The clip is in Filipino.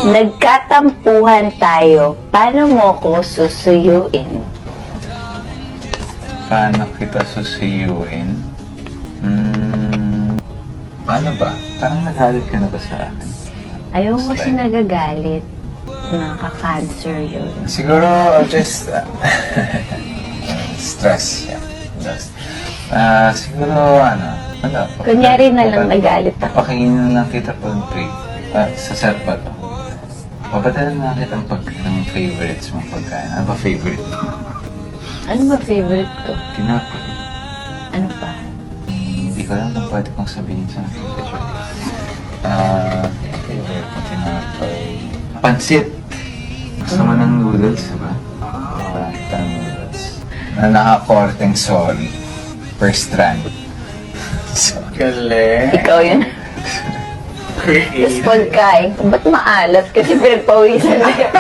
Nagkatampuhan tayo. Paano mo ko susuyuin? Paano kita susuyuin? Paano ba? Parang nagalit ka na ba sa akin? Ayaw ko kasi nagagalit. Nakaka-cancer yun. Siguro, just... stress. Yeah. Just, siguro, wala. Kunyari na lang nagalit ako. Papakingin na lang kita pag break. Sa set pa to. Papatalan na kita ng favorites mo pagkain. Ano ba favorite mo? Ano ba favorite ko? Tinapay. Ano pa? Hindi ko alam kung pwede kong sabihin sa akin. Favorite mo tinapay. Pansit! Gusto mo ng noodles, diba? Ng noodles. Na nakakorteng sorry. First strand. So, galing. Ikaw yun. Tapos pagkain, ba't maalat? Kasi pinagpawisan na yun.